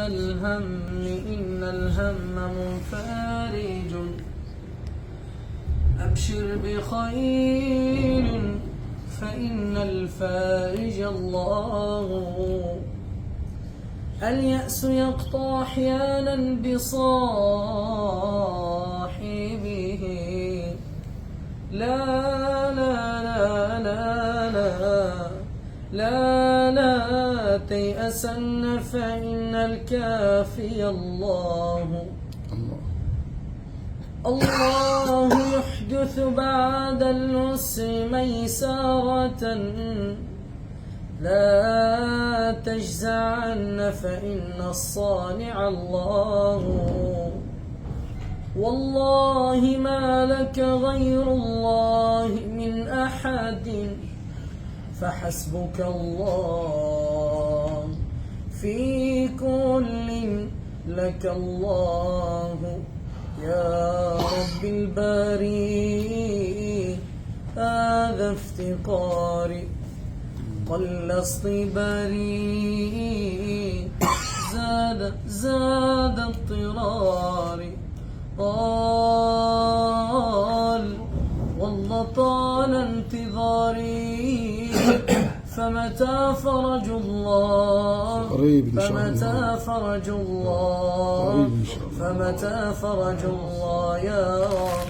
الهم منفرج. أبشر بخير فإن الفارج الله. اليأس يقطع أحيانا بصاحبه. لا لا لا لا لا لا لا تيأسن فإن الكافي الله. الله يحدث بعد العسر ميسرة. لا تجزعن فإن الصانع الله. والله ما لك غير الله من أحد فحسبك الله. في كل لك الله يا رب الباري. هذا افتقاري قل اصطباري. زاد اضطراري. والله طال انتظاري. فمتى فرج الله فمتى فرج الله فمتى فرج الله يا رب.